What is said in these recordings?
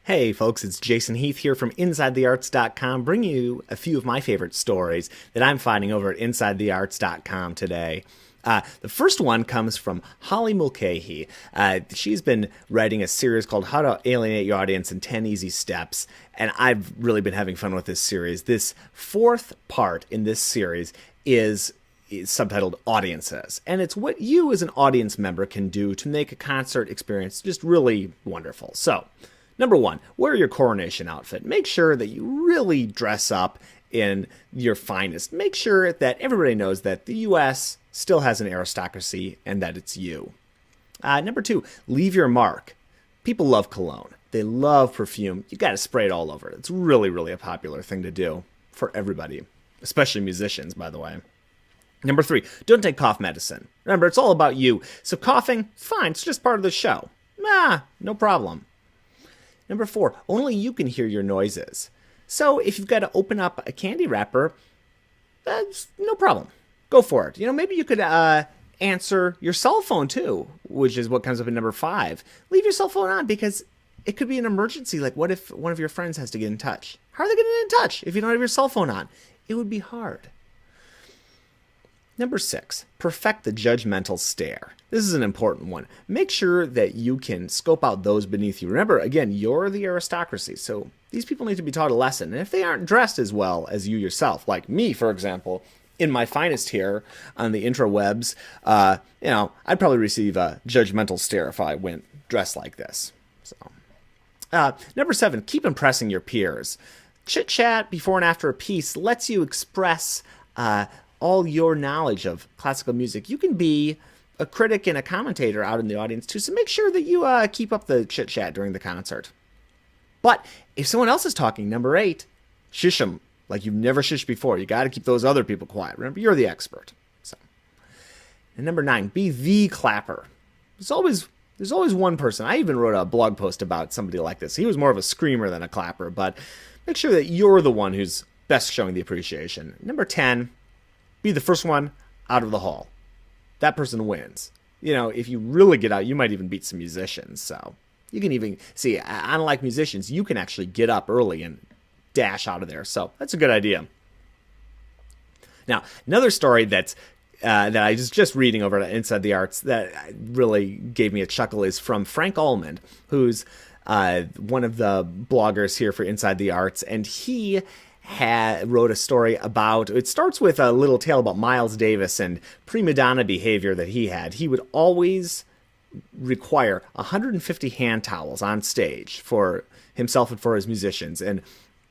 Hey folks, it's Jason Heath here from InsideTheArts.com, bringing you a few of my favorite stories that I'm finding over at InsideTheArts.com today. The first one comes from Holly Mulcahy. She's been writing a series called How to Alienate Your Audience in 10 Easy Steps, and I've really been having fun with this series. This fourth part in this series is subtitled Audiences, and it's what you as an audience member can do to make a concert experience just really wonderful. So, number one, wear your coronation outfit. Make sure that you really dress up in your finest. Make sure that everybody knows that the U.S. still has an aristocracy and that it's you. Number two, leave your mark. People love cologne. They love perfume. You got to spray it all over. It's really, really a popular thing to do for everybody, especially musicians, by the way. Number three, don't take cough medicine. Remember, it's all about you. So coughing, fine, it's just part of the show. No problem. Number four, only you can hear your noises. So if you've got to open up a candy wrapper, that's no problem. Go for it. Maybe you could answer your cell phone too, which is what comes up in number five. Leave your cell phone on because it could be an emergency. Like, what if one of your friends has to get in touch? How are they getting in touch if you don't have your cell phone on? It would be hard. Number six, perfect the judgmental stare. This is an important one. Make sure that you can scope out those beneath you. Remember, again, you're the aristocracy, so these people need to be taught a lesson. And if they aren't dressed as well as you yourself, like me, for example, in my finest here on the intrawebs, I'd probably receive a judgmental stare if I went dressed like this. So, number seven, keep impressing your peers. Chit-chat before and after a piece lets you express all your knowledge of classical music. You can be a critic and a commentator out in the audience too, so make sure that you keep up the chit-chat during the concert. But if someone else is talking, number eight, shush them like you've never shushed before. You got to keep those other people quiet. Remember, you're the expert. So, and number nine, be the clapper. There's always one person. I even wrote a blog post about somebody like this. He was more of a screamer than a clapper, but make sure that you're the one who's best showing the appreciation. Number 10, be the first one out of the hall. That person wins. If you really get out, you might even beat some musicians. So you can even see, unlike musicians, you can actually get up early and dash out of there. So that's a good idea. Now, another story that I was just reading over at Inside the Arts that really gave me a chuckle is from Frank Allman, who's one of the bloggers here for Inside the Arts, and he wrote a story about, it starts with a little tale about Miles Davis and prima donna behavior that he had. He would always require 150 hand towels on stage for himself and for his musicians. And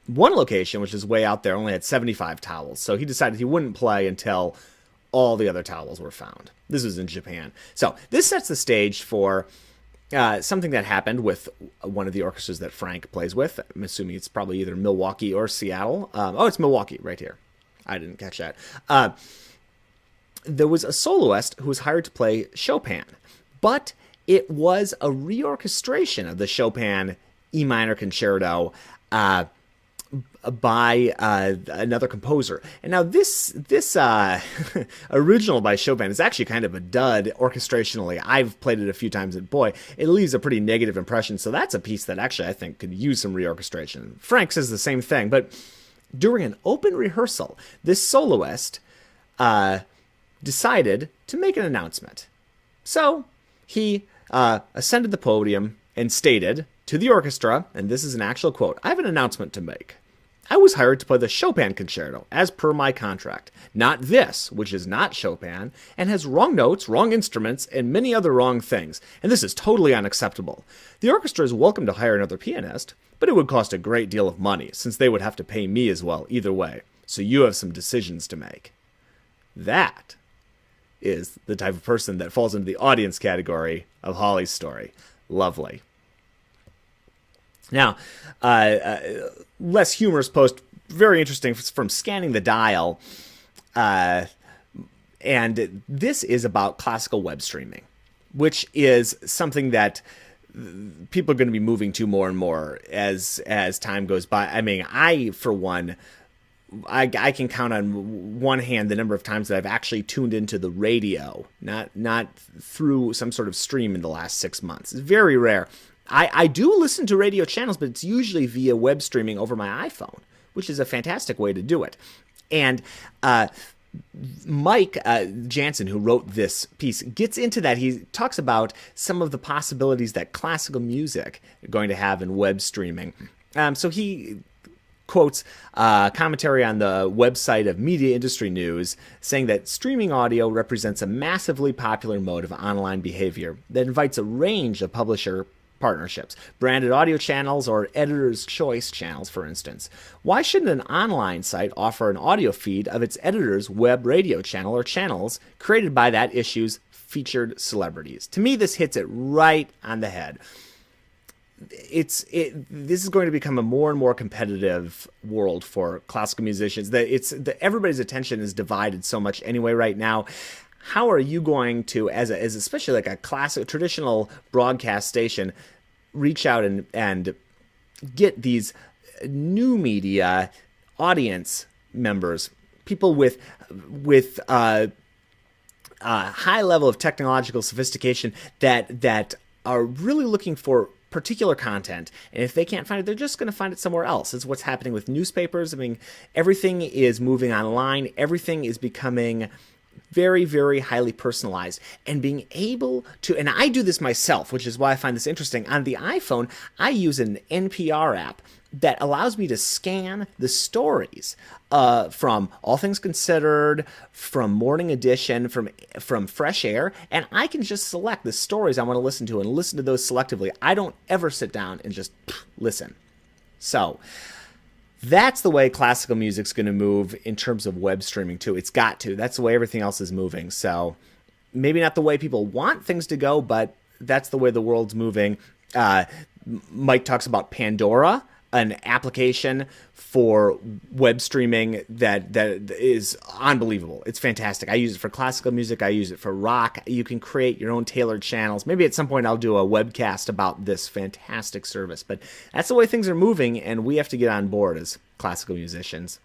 one location, which is way out there, only had 75 towels. So he decided he wouldn't play until all the other towels were found. This was in Japan. So this sets the stage for something that happened with one of the orchestras that Frank plays with. I'm assuming it's probably either Milwaukee or Seattle. It's Milwaukee right here. I didn't catch that. There was a soloist who was hired to play Chopin, but it was a reorchestration of the Chopin E minor concerto by another composer. And now this original by Chopin is actually kind of a dud orchestrationally. I've played it a few times, and boy, it leaves a pretty negative impression. So that's a piece that actually I think could use some reorchestration. Frank says the same thing, but during an open rehearsal, this soloist decided to make an announcement. So he ascended the podium and stated to the orchestra, and this is an actual quote, "I have an announcement to make. I was hired to play the Chopin concerto, as per my contract. Not this, which is not Chopin, and has wrong notes, wrong instruments, and many other wrong things, and this is totally unacceptable. The orchestra is welcome to hire another pianist, but it would cost a great deal of money, since they would have to pay me as well, either way. So you have some decisions to make." That is the type of person that falls into the audience category of Holly's story. Lovely. Now, less humorous post, very interesting, from Scanning the Dial, and this is about classical web streaming, which is something that people are going to be moving to more and more as time goes by. I mean, for one, I can count on one hand the number of times that I've actually tuned into the radio, not through some sort of stream in the last 6 months. It's very rare. I do listen to radio channels, but it's usually via web streaming over my iPhone, which is a fantastic way to do it. And Mike Jansen, who wrote this piece, gets into that. He talks about some of the possibilities that classical music is going to have in web streaming. So he quotes commentary on the website of Media Industry News, saying that streaming audio represents a massively popular mode of online behavior that invites a range of publisher partnerships, branded audio channels, or editor's choice channels, for instance. Why shouldn't an online site offer an audio feed of its editor's web radio channel or channels created by that issue's featured celebrities? To me, this hits it right on the head. This is going to become a more and more competitive world for classical musicians. Everybody's attention is divided so much anyway right now. How are you going to, as especially like a classic traditional broadcast station, reach out and get these new media audience members, people with a high level of technological sophistication that are really looking for particular content, and if they can't find it, they're just going to find it somewhere else. It's what's happening with newspapers. I mean, everything is moving online. Everything is becoming very, very highly personalized, and being able to, and I do this myself, which is why I find this interesting. On the iPhone, I use an NPR app that allows me to scan the stories from All Things Considered, from Morning Edition, from Fresh Air, and I can just select the stories I want to listen to and listen to those selectively. I don't ever sit down and just listen. So that's the way classical music's going to move in terms of web streaming too. It's got to. That's the way everything else is moving. So maybe not the way people want things to go, but that's the way the world's moving. Mike talks about Pandora, an application for web streaming that is unbelievable. It's fantastic. I use it for classical music. I use it for rock. You can create your own tailored channels. Maybe at some point I'll do a webcast about this fantastic service. But that's the way things are moving, and we have to get on board as classical musicians.